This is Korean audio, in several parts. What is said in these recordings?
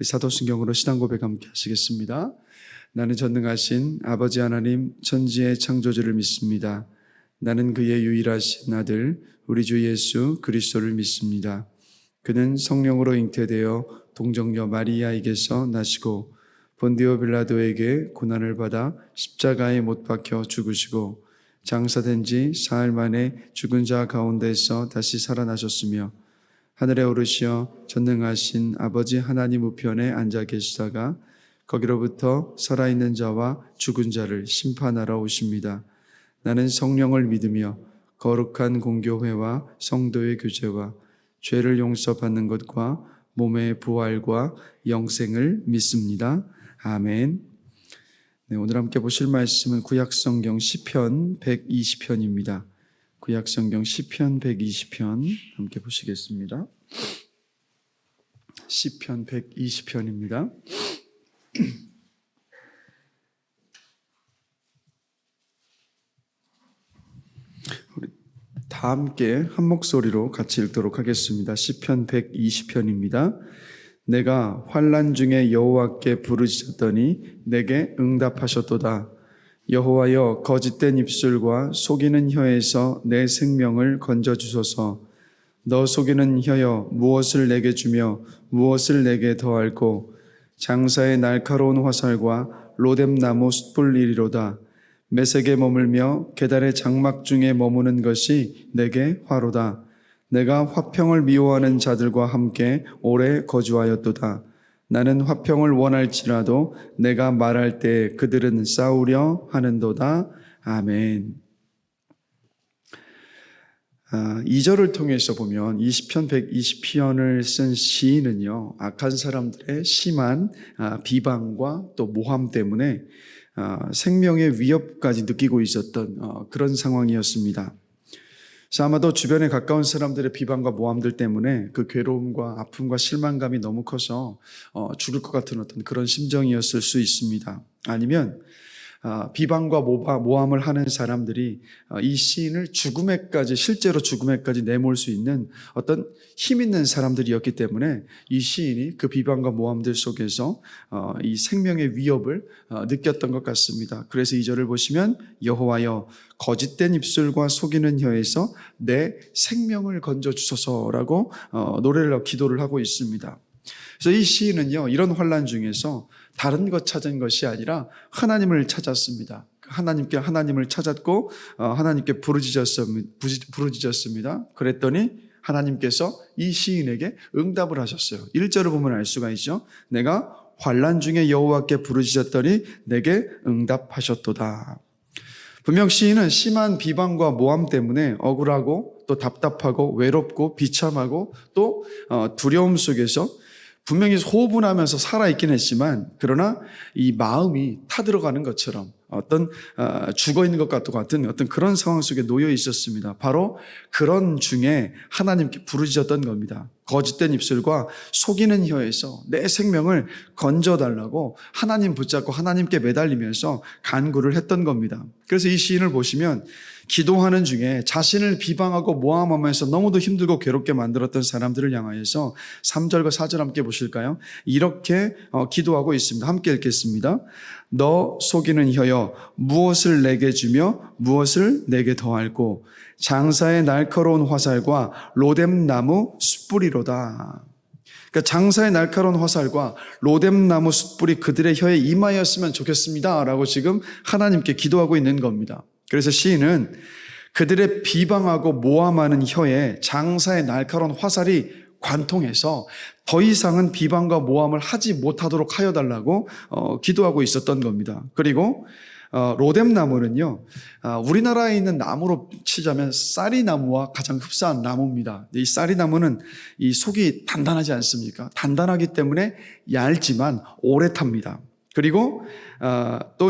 우리 사도신경으로 신앙 고백 함께 하시겠습니다. 나는 전능하신 아버지 하나님 천지의 창조주를 믿습니다. 나는 그의 유일하신 아들 우리 주 예수 그리스도를 믿습니다. 그는 성령으로 잉태되어 동정녀 마리아에게서 나시고 본디오 빌라도에게 고난을 받아 십자가에 못 박혀 죽으시고 장사된 지 사흘 만에 죽은 자 가운데서 다시 살아나셨으며 하늘에 오르시어 전능하신 아버지 하나님 우편에 앉아 계시다가 거기로부터 살아있는 자와 죽은 자를 심판하러 오십니다. 나는 성령을 믿으며 거룩한 공교회와 성도의 교제와 죄를 용서받는 것과 몸의 부활과 영생을 믿습니다. 아멘. 네, 오늘 함께 보실 말씀은 구약성경 시편 120편입니다. 구약성경 시편 120편 함께 보시겠습니다. 시편 120편입니다. 우리 다 함께 한 목소리로 같이 읽도록 하겠습니다. 시편 120편입니다. 내가 환난 중에 여호와께 부르짖었더니 내게 응답하셨도다. 여호와여 거짓된 입술과 속이는 혀에서 내 생명을 건져주소서. 너 속이는 혀여 무엇을 내게 주며 무엇을 내게 더할꼬. 장사의 날카로운 화살과 로뎀나무 숯불이리로다. 메색에 머물며 계달의 장막 중에 머무는 것이 내게 화로다. 내가 화평을 미워하는 자들과 함께 오래 거주하였도다. 나는 화평을 원할지라도 내가 말할 때 그들은 싸우려 하는도다. 아멘. 2절을 통해서 보면 이 시편 120편을 쓴 시인은요, 악한 사람들의 심한 비방과 또 모함 때문에 생명의 위협까지 느끼고 있었던 그런 상황이었습니다. 그래서 아마도 주변에 가까운 사람들의 비방과 모함들 때문에 그 괴로움과 아픔과 실망감이 너무 커서 죽을 것 같은 어떤 그런 심정이었을 수 있습니다. 아니면 비방과 모함을 하는 사람들이 이 시인을 실제로 죽음에까지 내몰 수 있는 어떤 힘 있는 사람들이었기 때문에 이 시인이 그 비방과 모함들 속에서 이 생명의 위협을 느꼈던 것 같습니다. 그래서 2절을 보시면 여호와여 거짓된 입술과 속이는 혀에서 내 생명을 건져주소서라고 기도를 하고 있습니다. 그래서 이 시인은요, 이런 환난 중에서 다른 것 찾은 것이 아니라 하나님을 찾았습니다. 하나님을 찾았고 하나님께 부르짖었습니다. 그랬더니 하나님께서 이 시인에게 응답을 하셨어요. 1절을 보면 알 수가 있죠. 내가 환난 중에 여호와께 부르짖었더니 내게 응답하셨도다. 분명 시인은 심한 비방과 모함 때문에 억울하고 또 답답하고 외롭고 비참하고 또 두려움 속에서 분명히 호흡은 하면서 살아있긴 했지만 그러나 이 마음이 타들어가는 것처럼 어떤 죽어있는 것 같은 어떤 그런 상황 속에 놓여 있었습니다. 바로 그런 중에 하나님께 부르짖었던 겁니다. 거짓된 입술과 속이는 혀에서 내 생명을 건져달라고 하나님 붙잡고 하나님께 매달리면서 간구를 했던 겁니다. 그래서 이 시인을 보시면 기도하는 중에 자신을 비방하고 모함하면서 너무도 힘들고 괴롭게 만들었던 사람들을 향하여서 3절과 4절 함께 보실까요? 이렇게 기도하고 있습니다. 함께 읽겠습니다. 너 속이는 혀여 무엇을 내게 주며 무엇을 내게 더할꼬. 장사의 날카로운 화살과 로뎀나무 숯불이로다. 그러니까 장사의 날카로운 화살과 로뎀나무 숯불이 그들의 혀에 임하였으면 좋겠습니다 라고 지금 하나님께 기도하고 있는 겁니다. 그래서 시인은 그들의 비방하고 모함하는 혀에 장사의 날카로운 화살이 관통해서 더 이상은 비방과 모함을 하지 못하도록 하여달라고 기도하고 있었던 겁니다. 그리고 로뎀나무는요, 우리나라에 있는 나무로 치자면 쌀이나무와 가장 흡사한 나무입니다. 이 쌀이나무는 이 속이 단단하지 않습니까? 단단하기 때문에 얇지만 오래 탑니다. 그리고 또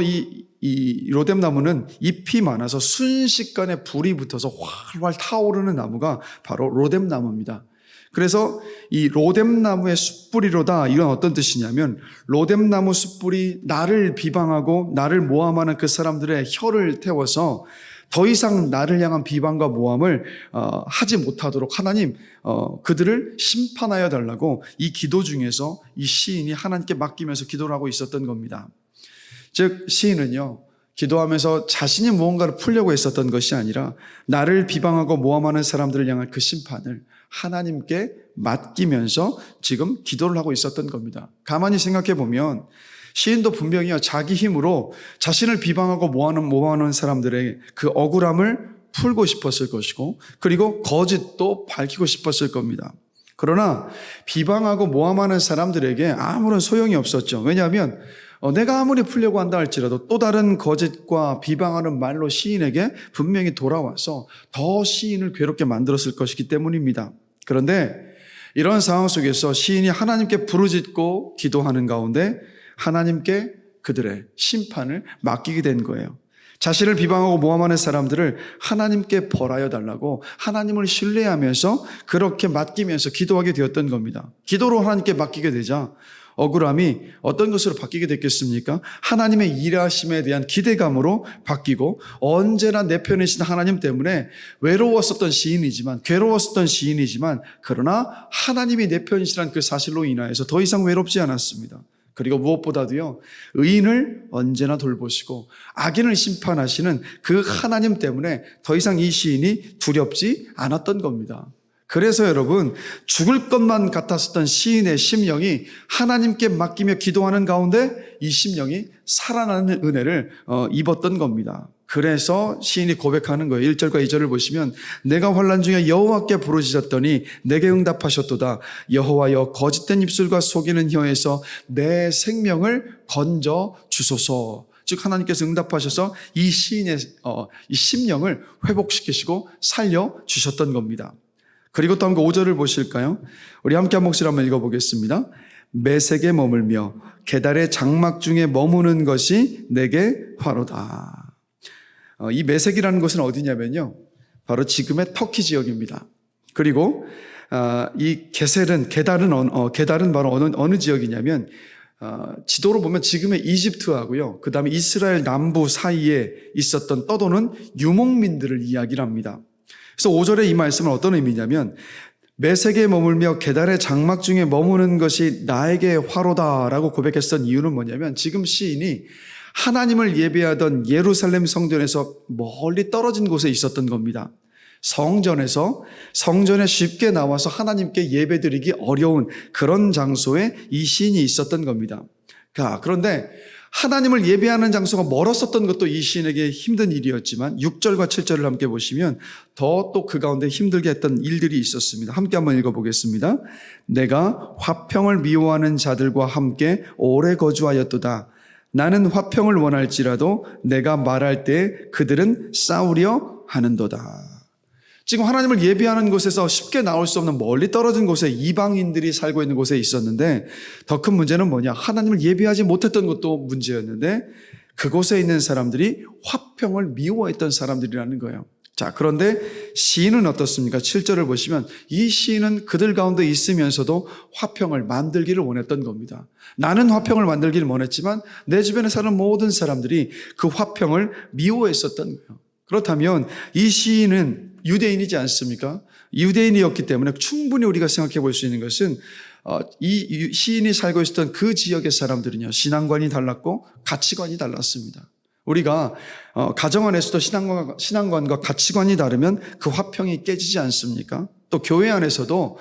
이 로뎀나무는 잎이 많아서 순식간에 불이 붙어서 활활 타오르는 나무가 바로 로뎀나무입니다. 그래서 이 로뎀나무의 숯불이로다, 이건 어떤 뜻이냐면 로뎀나무 숯불이 나를 비방하고 나를 모함하는 그 사람들의 혀를 태워서 더 이상 나를 향한 비방과 모함을 하지 못하도록 하나님 그들을 심판하여 달라고 이 기도 중에서 이 시인이 하나님께 맡기면서 기도를 하고 있었던 겁니다. 즉 시인은요, 기도하면서 자신이 무언가를 풀려고 했었던 것이 아니라 나를 비방하고 모함하는 사람들을 향한 그 심판을 하나님께 맡기면서 지금 기도를 하고 있었던 겁니다. 가만히 생각해 보면 시인도 분명히요, 자기 힘으로 자신을 비방하고 모함하는 사람들의 그 억울함을 풀고 싶었을 것이고, 그리고 거짓도 밝히고 싶었을 겁니다. 그러나 비방하고 모함하는 사람들에게 아무런 소용이 없었죠. 왜냐하면 내가 아무리 풀려고 한다 할지라도 또 다른 거짓과 비방하는 말로 시인에게 분명히 돌아와서 더 시인을 괴롭게 만들었을 것이기 때문입니다. 그런데 이런 상황 속에서 시인이 하나님께 부르짖고 기도하는 가운데 하나님께 그들의 심판을 맡기게 된 거예요. 자신을 비방하고 모함하는 사람들을 하나님께 벌하여 달라고 하나님을 신뢰하면서 그렇게 맡기면서 기도하게 되었던 겁니다. 기도로 하나님께 맡기게 되자 억울함이 어떤 것으로 바뀌게 됐겠습니까? 하나님의 일하심에 대한 기대감으로 바뀌고, 언제나 내 편이신 하나님 때문에 외로웠었던 시인이지만, 괴로웠었던 시인이지만, 그러나 하나님이 내 편이시라는 그 사실로 인하여서 더 이상 외롭지 않았습니다. 그리고 무엇보다도요, 의인을 언제나 돌보시고 악인을 심판하시는 그 하나님 때문에 더 이상 이 시인이 두렵지 않았던 겁니다. 그래서 여러분, 죽을 것만 같았었던 시인의 심령이 하나님께 맡기며 기도하는 가운데 이 심령이 살아나는 은혜를 입었던 겁니다. 그래서 시인이 고백하는 거예요. 1절과 2절을 보시면 내가 환난 중에 여호와께 부르짖었더니 내게 응답하셨도다. 여호와여, 거짓된 입술과 속이는 혀에서 내 생명을 건져 주소서. 즉 하나님께서 응답하셔서 이 시인의 이 심령을 회복시키시고 살려주셨던 겁니다. 그리고 또 한번 5절을 보실까요? 우리 함께 한 목소리 한번 읽어보겠습니다. 매색에 머물며 계달의 장막 중에 머무는 것이 내게 화로다. 이 매색이라는 곳은 어디냐면요, 바로 지금의 터키 지역입니다. 그리고 이 게달은 바로 어느 지역이냐면 지도로 보면 지금의 이집트하고요, 그 다음에 이스라엘 남부 사이에 있었던 떠도는 유목민들을 이야기를 합니다. 그래서 5절의 이 말씀은 어떤 의미냐면 매색에 머물며 게달의 장막 중에 머무는 것이 나에게 화로다라고 고백했던 이유는 뭐냐면, 지금 시인이 하나님을 예배하던 예루살렘 성전에서 멀리 떨어진 곳에 있었던 겁니다. 성전에 쉽게 나와서 하나님께 예배드리기 어려운 그런 장소에 이 시인이 있었던 겁니다. 그런데 하나님을 예배하는 장소가 멀었었던 것도 이 시인에게 힘든 일이었지만 6절과 7절을 함께 보시면 더 또 그 가운데 힘들게 했던 일들이 있었습니다. 함께 한번 읽어보겠습니다. 내가 화평을 미워하는 자들과 함께 오래 거주하였도다. 나는 화평을 원할지라도 내가 말할 때 그들은 싸우려 하는도다. 지금 하나님을 예배하는 곳에서 쉽게 나올 수 없는 멀리 떨어진 곳에 이방인들이 살고 있는 곳에 있었는데, 더 큰 문제는 뭐냐? 하나님을 예배하지 못했던 것도 문제였는데 그곳에 있는 사람들이 화평을 미워했던 사람들이라는 거예요. 자, 그런데 시인은 어떻습니까? 7절을 보시면 이 시인은 그들 가운데 있으면서도 화평을 만들기를 원했던 겁니다. 나는 화평을 만들기를 원했지만 내 주변에 사는 모든 사람들이 그 화평을 미워했었던 거예요. 그렇다면 이 시인은 유대인이지 않습니까? 유대인이었기 때문에 충분히 우리가 생각해 볼 수 있는 것은 이 시인이 살고 있었던 그 지역의 사람들은요, 신앙관이 달랐고 가치관이 달랐습니다. 우리가 가정 안에서도 신앙관과 가치관이 다르면 그 화평이 깨지지 않습니까? 또 교회 안에서도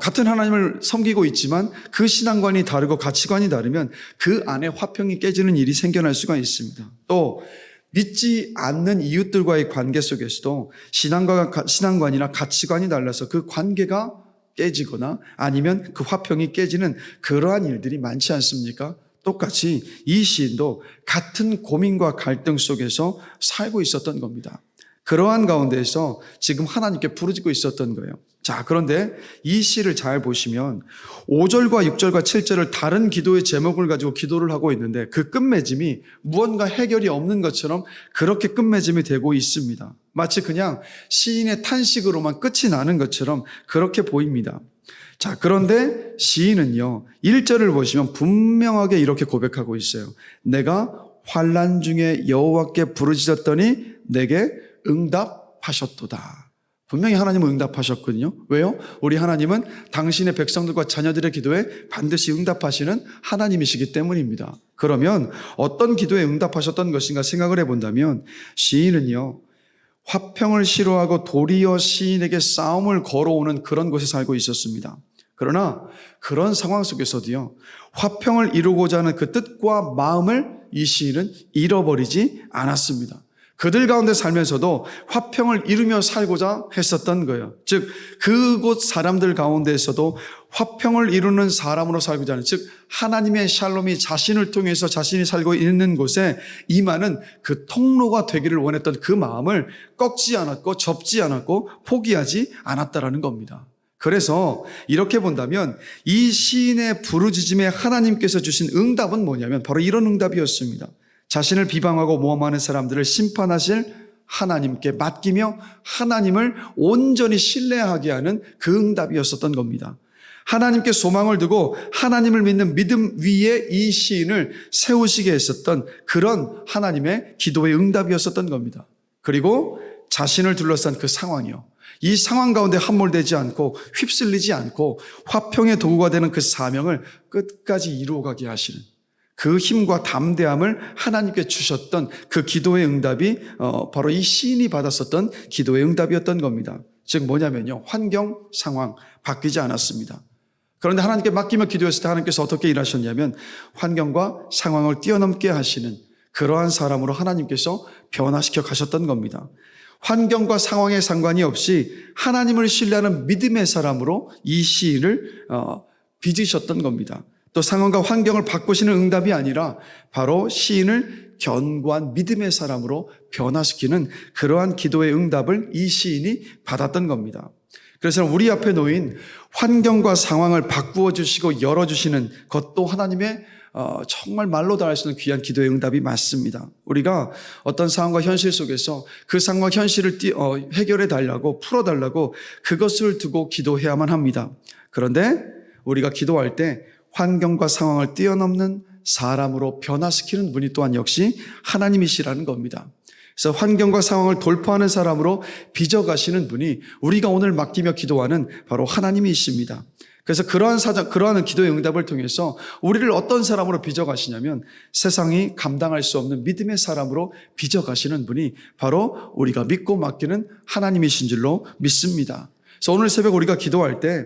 같은 하나님을 섬기고 있지만 그 신앙관이 다르고 가치관이 다르면 그 안에 화평이 깨지는 일이 생겨날 수가 있습니다. 또 믿지 않는 이웃들과의 관계 속에서도 신앙관이나 가치관이 달라서 그 관계가 깨지거나 아니면 그 화평이 깨지는 그러한 일들이 많지 않습니까? 똑같이 이 시인도 같은 고민과 갈등 속에서 살고 있었던 겁니다. 그러한 가운데에서 지금 하나님께 부르짖고 있었던 거예요. 자, 그런데 이 시를 잘 보시면 5절과 6절과 7절을 다른 기도의 제목을 가지고 기도를 하고 있는데 그 끝맺음이 무언가 해결이 없는 것처럼 그렇게 끝맺음이 되고 있습니다. 마치 그냥 시인의 탄식으로만 끝이 나는 것처럼 그렇게 보입니다. 자, 그런데 시인은요, 1절을 보시면 분명하게 이렇게 고백하고 있어요. 내가 환난 중에 여호와께 부르짖었더니 내게 응답하셨도다. 분명히 하나님은 응답하셨거든요. 왜요? 우리 하나님은 당신의 백성들과 자녀들의 기도에 반드시 응답하시는 하나님이시기 때문입니다. 그러면 어떤 기도에 응답하셨던 것인가 생각을 해본다면 시인은요, 화평을 싫어하고 도리어 시인에게 싸움을 걸어오는 그런 곳에 살고 있었습니다. 그러나 그런 상황 속에서도요, 화평을 이루고자 하는 그 뜻과 마음을 이 시인은 잃어버리지 않았습니다. 그들 가운데 살면서도 화평을 이루며 살고자 했었던 거예요. 즉 그곳 사람들 가운데에서도 화평을 이루는 사람으로 살고자 하는, 즉 하나님의 샬롬이 자신을 통해서 자신이 살고 있는 곳에 임하는 그 통로가 되기를 원했던 그 마음을 꺾지 않았고 접지 않았고 포기하지 않았다라는 겁니다. 그래서 이렇게 본다면 이 시인의 부르짖음에 하나님께서 주신 응답은 뭐냐면 바로 이런 응답이었습니다. 자신을 비방하고 모함하는 사람들을 심판하실 하나님께 맡기며 하나님을 온전히 신뢰하게 하는 그 응답이었었던 겁니다. 하나님께 소망을 두고 하나님을 믿는 믿음 위에 이 시인을 세우시게 했었던 그런 하나님의 기도의 응답이었었던 겁니다. 그리고 자신을 둘러싼 그 상황이요, 이 상황 가운데 함몰되지 않고 휩쓸리지 않고 화평의 도구가 되는 그 사명을 끝까지 이루어가게 하시는 그 힘과 담대함을 하나님께 주셨던 그 기도의 응답이 바로 이 시인이 받았었던 기도의 응답이었던 겁니다. 즉 뭐냐면요, 환경, 상황 바뀌지 않았습니다. 그런데 하나님께 맡기며 기도했을 때 하나님께서 어떻게 일하셨냐면 환경과 상황을 뛰어넘게 하시는 그러한 사람으로 하나님께서 변화시켜 가셨던 겁니다. 환경과 상황에 상관이 없이 하나님을 신뢰하는 믿음의 사람으로 이 시인을 빚으셨던 겁니다. 또 상황과 환경을 바꾸시는 응답이 아니라 바로 시인을 견고한 믿음의 사람으로 변화시키는 그러한 기도의 응답을 이 시인이 받았던 겁니다. 그래서 우리 앞에 놓인 환경과 상황을 바꾸어 주시고 열어주시는 것도 하나님의 정말 말로 다 할 수 있는 귀한 기도의 응답이 맞습니다. 우리가 어떤 상황과 현실 속에서 그 상황과 현실을 해결해 달라고, 풀어달라고 그것을 두고 기도해야만 합니다. 그런데 우리가 기도할 때 환경과 상황을 뛰어넘는 사람으로 변화시키는 분이 또한 역시 하나님이시라는 겁니다. 그래서 환경과 상황을 돌파하는 사람으로 빚어가시는 분이 우리가 오늘 맡기며 기도하는 바로 하나님이십니다. 그래서 그러한 기도의 응답을 통해서 우리를 어떤 사람으로 빚어가시냐면 세상이 감당할 수 없는 믿음의 사람으로 빚어가시는 분이 바로 우리가 믿고 맡기는 하나님이신 줄로 믿습니다. 그래서 오늘 새벽 우리가 기도할 때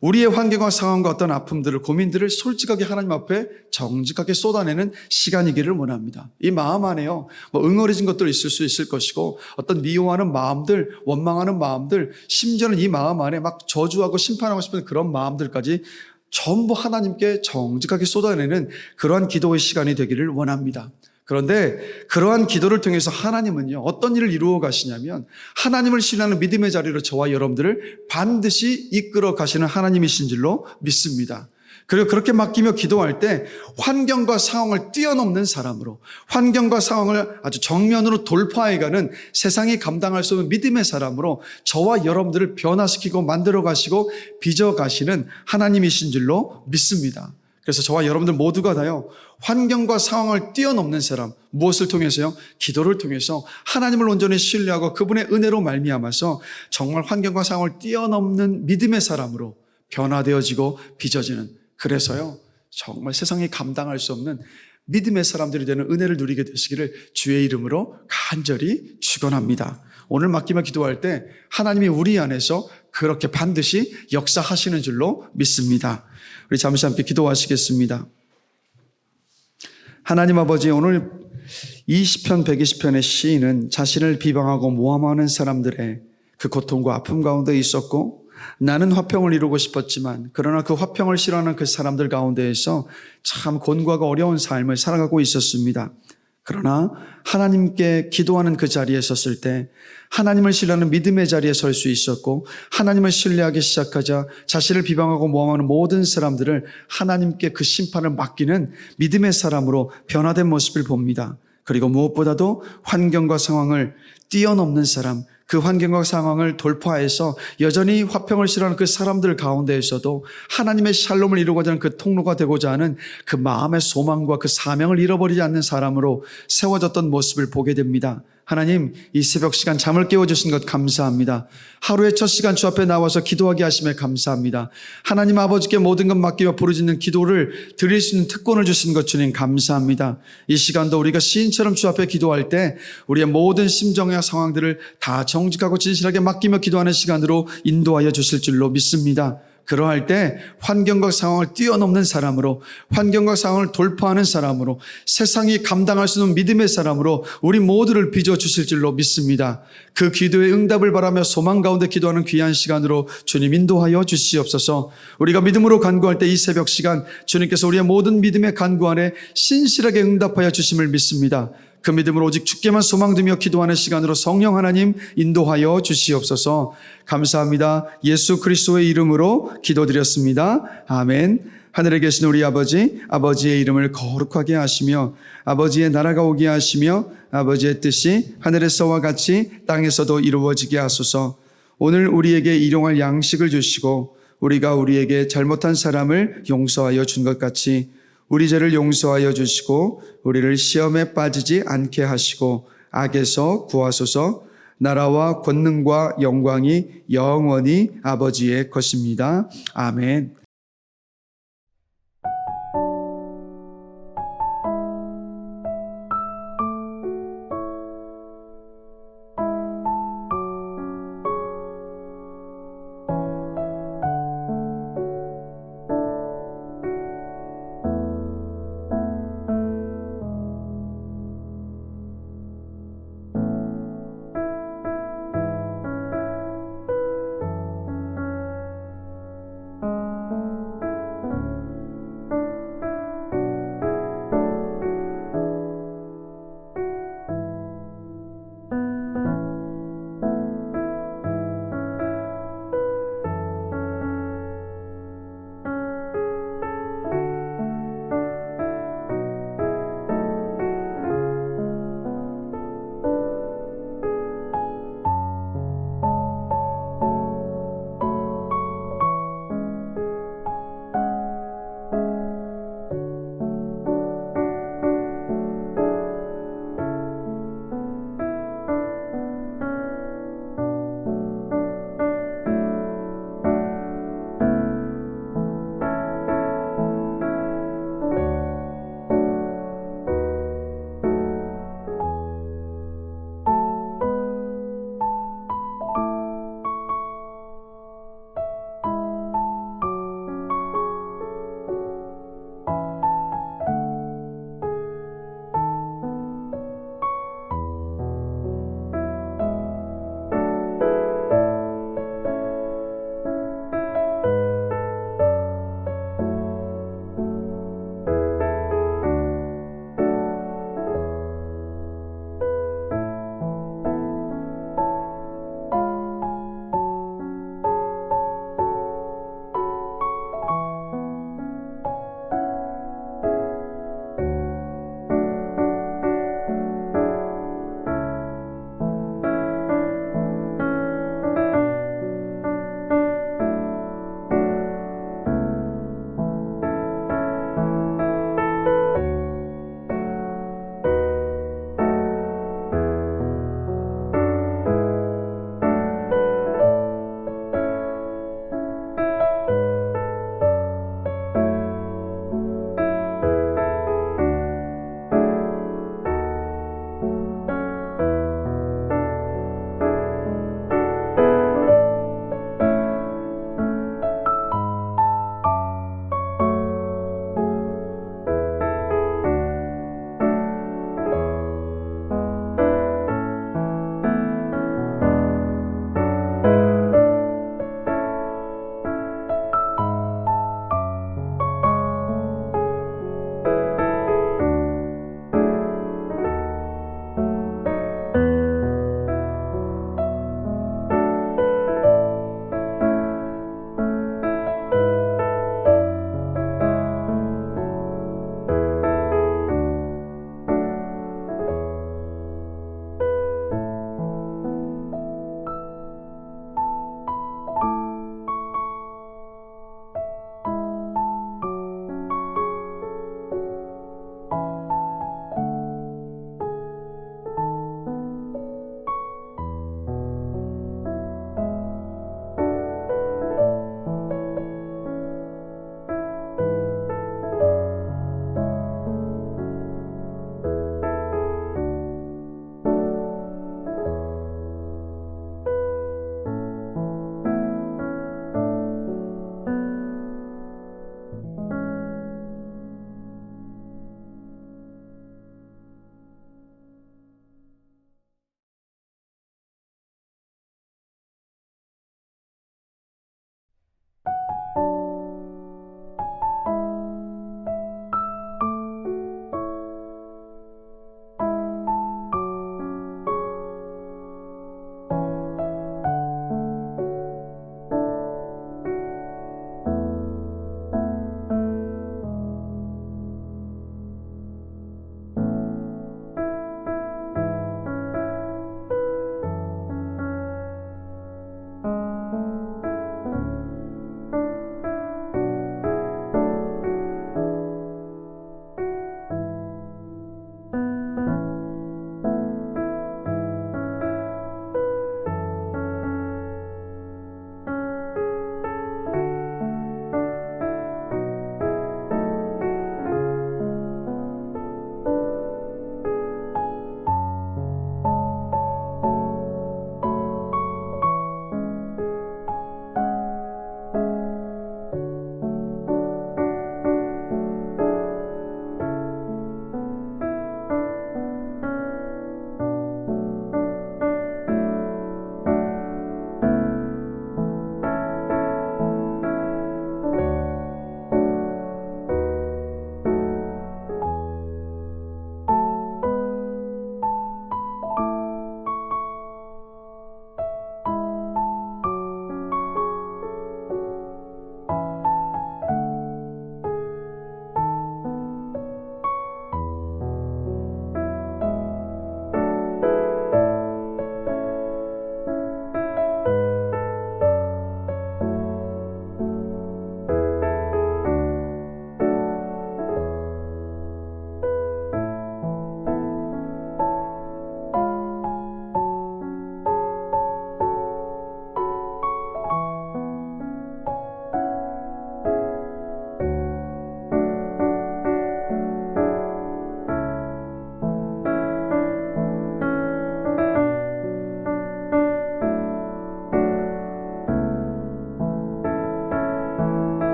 우리의 환경과 상황과 어떤 아픔들을, 고민들을 솔직하게 하나님 앞에 정직하게 쏟아내는 시간이기를 원합니다. 이 마음 안에요, 응어리진 것들 있을 수 있을 것이고 어떤 미워하는 마음들, 원망하는 마음들, 심지어는 이 마음 안에 막 저주하고 심판하고 싶은 그런 마음들까지 전부 하나님께 정직하게 쏟아내는 그러한 기도의 시간이 되기를 원합니다. 그런데 그러한 기도를 통해서 하나님은요, 어떤 일을 이루어 가시냐면 하나님을 신뢰하는 믿음의 자리로 저와 여러분들을 반드시 이끌어 가시는 하나님이신 줄로 믿습니다. 그리고 그렇게 맡기며 기도할 때 환경과 상황을 뛰어넘는 사람으로, 환경과 상황을 아주 정면으로 돌파해가는 세상이 감당할 수 없는 믿음의 사람으로 저와 여러분들을 변화시키고 만들어 가시고 빚어 가시는 하나님이신 줄로 믿습니다. 그래서 저와 여러분들 모두가 다요, 환경과 상황을 뛰어넘는 사람, 무엇을 통해서요? 기도를 통해서 하나님을 온전히 신뢰하고 그분의 은혜로 말미암아서 정말 환경과 상황을 뛰어넘는 믿음의 사람으로 변화되어지고 빚어지는, 그래서요 정말 세상이 감당할 수 없는 믿음의 사람들이 되는 은혜를 누리게 되시기를 주의 이름으로 간절히 축원합니다. 오늘 맡기며 기도할 때 하나님이 우리 안에서 그렇게 반드시 역사하시는 줄로 믿습니다. 우리 잠시 함께 기도하시겠습니다. 하나님 아버지, 오늘 이 시편 120편의 시인은 자신을 비방하고 모함하는 사람들의 그 고통과 아픔 가운데 있었고, 나는 화평을 이루고 싶었지만 그러나 그 화평을 싫어하는 그 사람들 가운데에서 참 곤고하고 어려운 삶을 살아가고 있었습니다. 그러나 하나님께 기도하는 그 자리에 섰을 때 하나님을 신뢰하는 믿음의 자리에 설 수 있었고, 하나님을 신뢰하기 시작하자 자신을 비방하고 모함하는 모든 사람들을 하나님께 그 심판을 맡기는 믿음의 사람으로 변화된 모습을 봅니다. 그리고 무엇보다도 환경과 상황을 뛰어넘는 사람, 그 환경과 상황을 돌파해서 여전히 화평을 싫어하는 그 사람들 가운데에서도 하나님의 샬롬을 이루고자 하는 그 통로가 되고자 하는 그 마음의 소망과 그 사명을 잃어버리지 않는 사람으로 세워졌던 모습을 보게 됩니다. 하나님, 이 새벽 시간 잠을 깨워주신 것 감사합니다. 하루의 첫 시간 주 앞에 나와서 기도하게 하심에 감사합니다. 하나님 아버지께 모든 것 맡기며 부르짖는 기도를 드릴 수 있는 특권을 주신 것 주님 감사합니다. 이 시간도 우리가 시인처럼 주 앞에 기도할 때 우리의 모든 심정과 상황들을 다 정직하고 진실하게 맡기며 기도하는 시간으로 인도하여 주실 줄로 믿습니다. 그러할 때 환경과 상황을 뛰어넘는 사람으로, 환경과 상황을 돌파하는 사람으로, 세상이 감당할 수 없는 믿음의 사람으로 우리 모두를 빚어주실 줄로 믿습니다. 그 기도의 응답을 바라며 소망 가운데 기도하는 귀한 시간으로 주님 인도하여 주시옵소서. 우리가 믿음으로 간구할 때 이 새벽 시간 주님께서 우리의 모든 믿음의 간구 안에 신실하게 응답하여 주심을 믿습니다. 그 믿음으로 오직 주께만 소망두며 기도하는 시간으로 성령 하나님 인도하여 주시옵소서. 감사합니다. 예수 그리스도의 이름으로 기도드렸습니다. 아멘. 하늘에 계신 우리 아버지, 아버지의 이름을 거룩하게 하시며 아버지의 나라가 오게 하시며 아버지의 뜻이 하늘에서와 같이 땅에서도 이루어지게 하소서. 오늘 우리에게 일용할 양식을 주시고 우리가 우리에게 잘못한 사람을 용서하여 준 것 같이 우리 죄를 용서하여 주시고 우리를 시험에 빠지지 않게 하시고 악에서 구하소서. 나라와 권능과 영광이 영원히 아버지의 것입니다. 아멘.